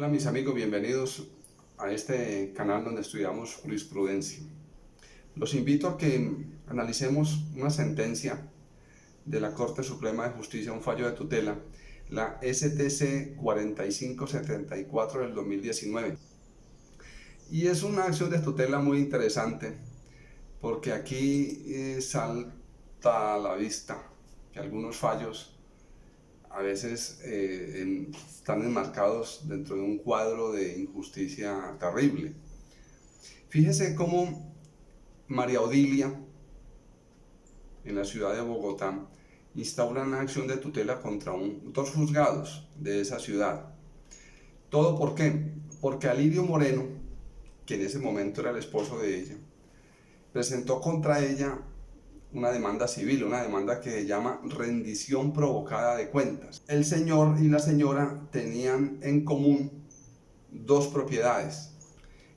Hola mis amigos, bienvenidos a este canal donde estudiamos jurisprudencia. Los invito a que analicemos una sentencia de la Corte Suprema de Justicia, un fallo de tutela, la STC 4574 del 2019. Y es una acción de tutela muy interesante porque aquí salta a la vista que algunos fallos a veces están enmarcados dentro de un cuadro de injusticia terrible. Fíjese cómo María Odilia, en la ciudad de Bogotá, instaura una acción de tutela contra dos juzgados de esa ciudad. ¿Todo por qué? Porque Alirio Moreno, que en ese momento era el esposo de ella, presentó contra ella una demanda civil, una demanda que se llama rendición provocada de cuentas. El señor y la señora tenían en común dos propiedades.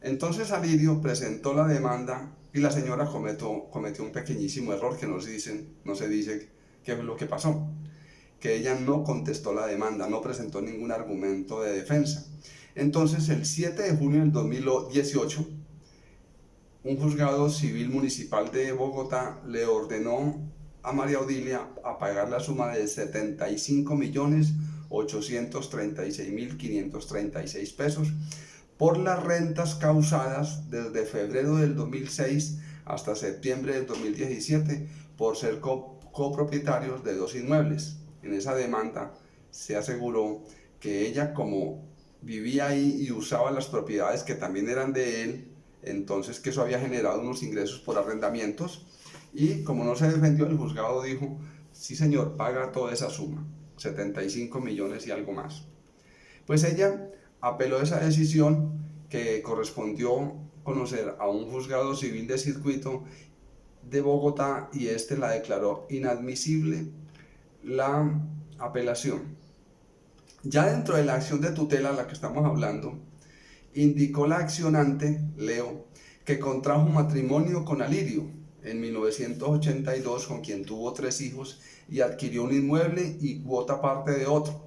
Entonces Alirio presentó la demanda y la señora cometió un pequeñísimo error que no se dice qué es lo que pasó. Que ella no contestó la demanda, no presentó ningún argumento de defensa. Entonces el 7 de junio del 2018, un juzgado civil municipal de Bogotá le ordenó a María Odilia a pagar la suma de 75.836.536 pesos por las rentas causadas desde febrero del 2006 hasta septiembre del 2017 por ser copropietarios de dos inmuebles. En esa demanda se aseguró que ella, como vivía ahí y usaba las propiedades que también eran de él, entonces que eso había generado unos ingresos por arrendamientos, y como no se defendió, el juzgado dijo: sí señor, paga toda esa suma, 75 millones y algo más. Pues ella apeló esa decisión, que correspondió conocer a un juzgado civil de circuito de Bogotá, y este la declaró inadmisible la apelación. Ya dentro de la acción de tutela a la que estamos hablando, indicó la accionante, Leo, que contrajo matrimonio con Alirio en 1982, con quien tuvo 3 hijos y adquirió un inmueble y cuota parte de otro,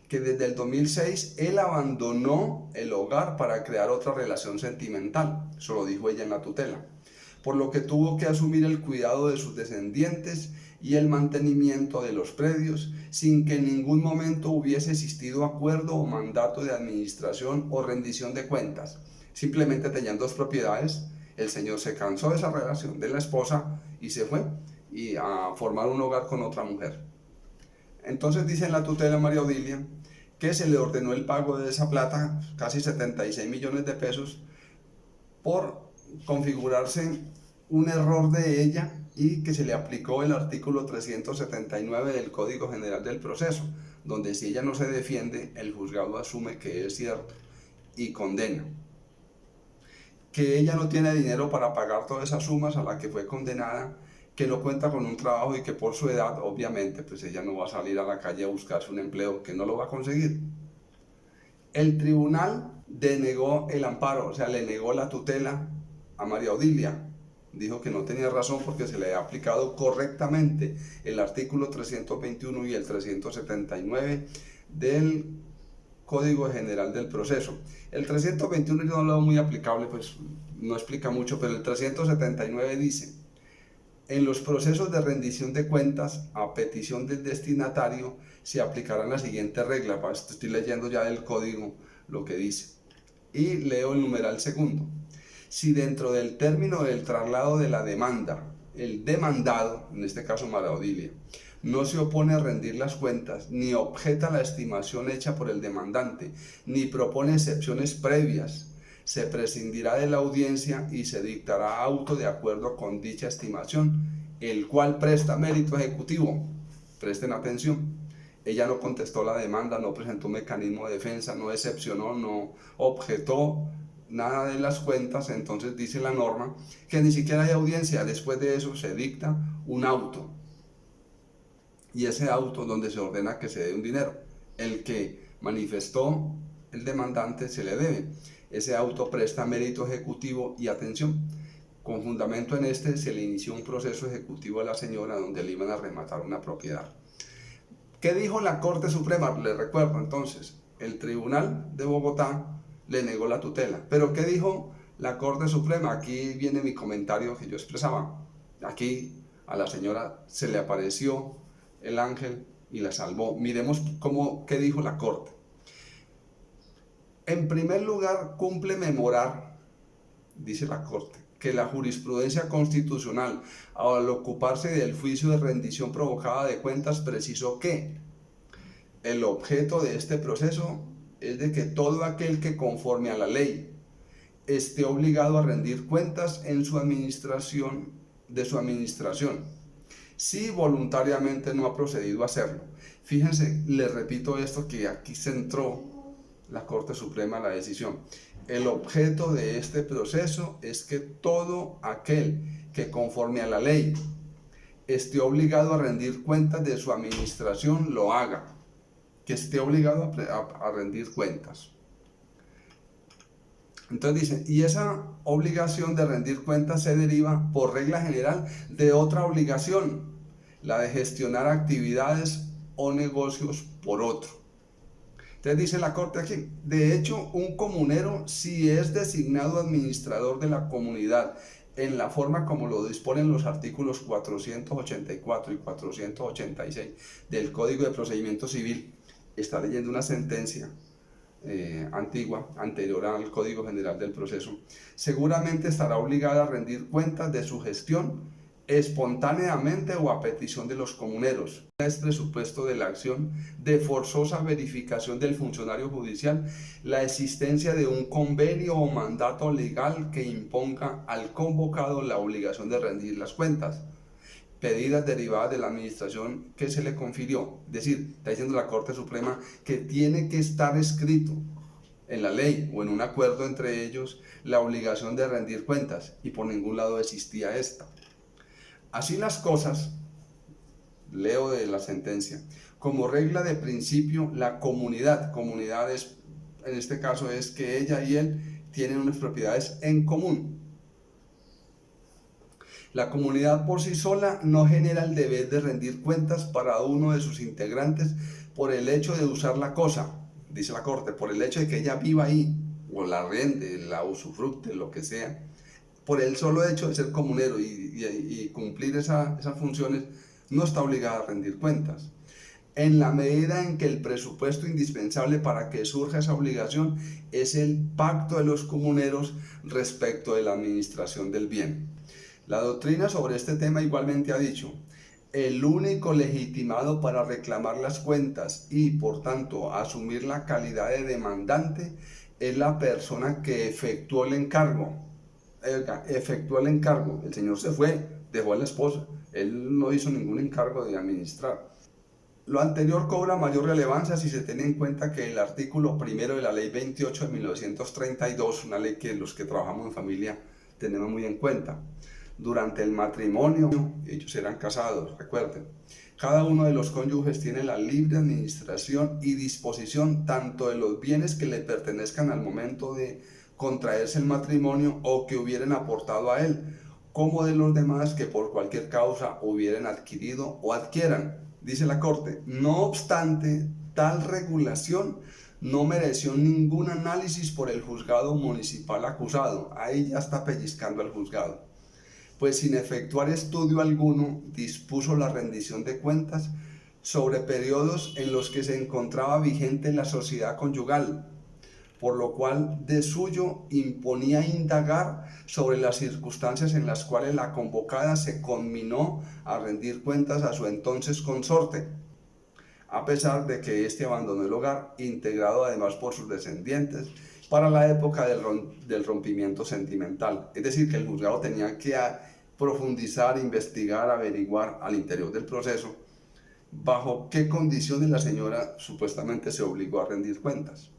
que desde el 2006 él abandonó el hogar para crear otra relación sentimental, eso lo dijo ella en la tutela, por lo que tuvo que asumir el cuidado de sus descendientes y el mantenimiento de los predios, sin que en ningún momento hubiese existido acuerdo o mandato de administración o rendición de cuentas. Simplemente tenían dos propiedades, el señor se cansó de esa relación de la esposa y se fue a formar un hogar con otra mujer. Entonces dice en la tutela María Odilia que se le ordenó el pago de esa plata, casi 76 millones de pesos, por configurarse un error de ella, y que se le aplicó el artículo 379 del Código General del Proceso, donde si ella no se defiende, el juzgado asume que es cierto y condena. Que ella no tiene dinero para pagar todas esas sumas a las que fue condenada, que no cuenta con un trabajo y que por su edad, obviamente, pues ella no va a salir a la calle a buscarse un empleo, que no lo va a conseguir. El tribunal denegó el amparo, o sea, le negó la tutela a María Odilia. Dijo que no tenía razón porque se le había aplicado correctamente el artículo 321 y el 379 del Código General del Proceso. El 321 yo no lo veo muy aplicable, pues no explica mucho, pero el 379 dice: en los procesos de rendición de cuentas, a petición del destinatario, se aplicarán la siguiente regla. Estoy leyendo ya del código lo que dice. Y leo el numeral segundo. Si dentro del término del traslado de la demanda, el demandado, en este caso María Odilia, no se opone a rendir las cuentas, ni objeta la estimación hecha por el demandante, ni propone excepciones previas, se prescindirá de la audiencia y se dictará auto de acuerdo con dicha estimación, el cual presta mérito ejecutivo. Presten atención. Ella no contestó la demanda, no presentó mecanismo de defensa, no excepcionó, no objetó nada de las cuentas. Entonces dice la norma que ni siquiera hay audiencia. Después de eso se dicta un auto, y ese auto donde se ordena que se dé un dinero. El que manifestó el demandante se le debe. Ese auto presta mérito ejecutivo y atención. Con fundamento en este se le inició un proceso ejecutivo a la señora donde le iban a rematar una propiedad. ¿Qué dijo la Corte Suprema? Les recuerdo entonces, el Tribunal de Bogotá le negó la tutela. Pero ¿qué dijo la Corte Suprema? Aquí viene mi comentario que yo expresaba. Aquí a la señora se le apareció el ángel y la salvó. Miremos qué dijo la Corte. En primer lugar, cumple memorar, dice la Corte, que la jurisprudencia constitucional, al ocuparse del juicio de rendición provocada de cuentas, precisó que el objeto de este proceso es de que todo aquel que conforme a la ley esté obligado a rendir cuentas en su administración, si voluntariamente no ha procedido a hacerlo. Fíjense, les repito esto que aquí centró la Corte Suprema la decisión. El objeto de este proceso es que todo aquel que conforme a la ley esté obligado a rendir cuentas de su administración lo haga, que esté obligado a rendir cuentas. Entonces dice, y esa obligación de rendir cuentas se deriva por regla general de otra obligación, la de gestionar actividades o negocios por otro. Entonces dice la Corte aquí, de hecho, un comunero, si es designado administrador de la comunidad en la forma como lo disponen los artículos 484 y 486 del Código de Procedimiento Civil, está leyendo una sentencia antigua, anterior al Código General del Proceso, seguramente estará obligada a rendir cuentas de su gestión espontáneamente o a petición de los comuneros. Es presupuesto de la acción de forzosa verificación del funcionario judicial la existencia de un convenio o mandato legal que imponga al convocado la obligación de rendir las cuentas pedidas derivadas de la administración que se le confirió. Es decir, está diciendo la Corte Suprema que tiene que estar escrito en la ley o en un acuerdo entre ellos la obligación de rendir cuentas, y por ningún lado existía esta. Así las cosas, leo de la sentencia, como regla de principio, la comunidad es, en este caso es que ella y él tienen unas propiedades en común. La comunidad por sí sola no genera el deber de rendir cuentas para uno de sus integrantes por el hecho de usar la cosa, dice la Corte, por el hecho de que ella viva ahí, o la rente, la usufructe, lo que sea, por el solo hecho de ser comunero y cumplir esas funciones, no está obligada a rendir cuentas. En la medida en que el presupuesto indispensable para que surja esa obligación es el pacto de los comuneros respecto de la administración del bien. La doctrina sobre este tema igualmente ha dicho, el único legitimado para reclamar las cuentas y, por tanto, asumir la calidad de demandante es la persona que efectuó el encargo. El señor se fue, dejó a la esposa, él no hizo ningún encargo de administrar. Lo anterior cobra mayor relevancia si se tiene en cuenta que el artículo primero de la ley 28 de 1932, una ley que los que trabajamos en familia tenemos muy en cuenta, durante el matrimonio, ellos eran casados, recuerden, cada uno de los cónyuges tiene la libre administración y disposición tanto de los bienes que le pertenezcan al momento de contraerse el matrimonio o que hubieran aportado a él, como de los demás que por cualquier causa hubieran adquirido o adquieran. Dice la Corte, no obstante, tal regulación no mereció ningún análisis por el juzgado municipal acusado. Ahí ya está pellizcando al juzgado. Pues sin efectuar estudio alguno, dispuso la rendición de cuentas sobre periodos en los que se encontraba vigente la sociedad conyugal, por lo cual de suyo imponía indagar sobre las circunstancias en las cuales la convocada se conminó a rendir cuentas a su entonces consorte, a pesar de que éste abandonó el hogar, integrado además por sus descendientes, para la época del rompimiento sentimental. Es decir, que el juzgado tenía que profundizar, investigar, averiguar al interior del proceso bajo qué condiciones la señora supuestamente se obligó a rendir cuentas.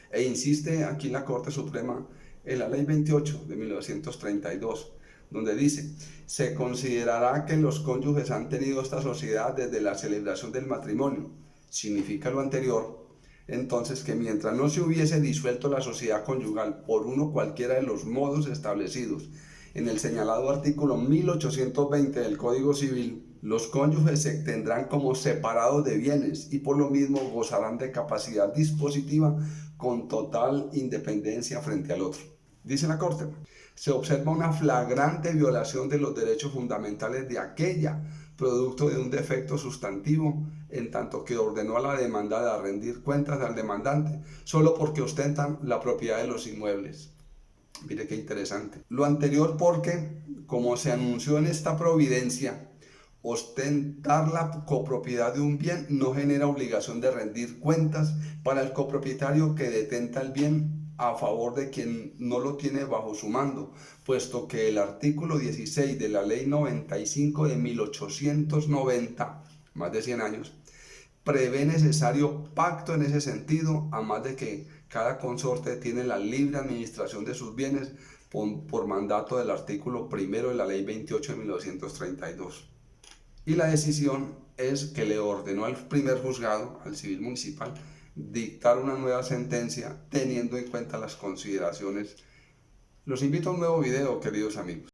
E insiste aquí la Corte Suprema en la Ley 28 de 1932, donde dice, se considerará que los cónyuges han tenido esta sociedad desde la celebración del matrimonio. Significa lo anterior, entonces, que mientras no se hubiese disuelto la sociedad conyugal por uno cualquiera de los modos establecidos en el señalado artículo 1820 del Código Civil, Los cónyuges se tendrán como separados de bienes y por lo mismo gozarán de capacidad dispositiva con total independencia frente al otro. Dice la Corte, se observa una flagrante violación de los derechos fundamentales de aquella, producto de un defecto sustantivo, en tanto que ordenó a la demandada a rendir cuentas al demandante, solo porque ostentan la propiedad de los inmuebles. Mire qué interesante. Lo anterior porque, como se anunció en esta providencia, ostentar la copropiedad de un bien no genera obligación de rendir cuentas para el copropietario que detenta el bien a favor de quien no lo tiene bajo su mando, puesto que el artículo 16 de la Ley 95 de 1890, más de 100 años, prevé necesario pacto en ese sentido, a más de que cada consorte tiene la libre administración de sus bienes por mandato del artículo primero de la Ley 28 de 1932. Y la decisión es que le ordenó al primer juzgado, al civil municipal, dictar una nueva sentencia teniendo en cuenta las consideraciones. Los invito a un nuevo video, queridos amigos.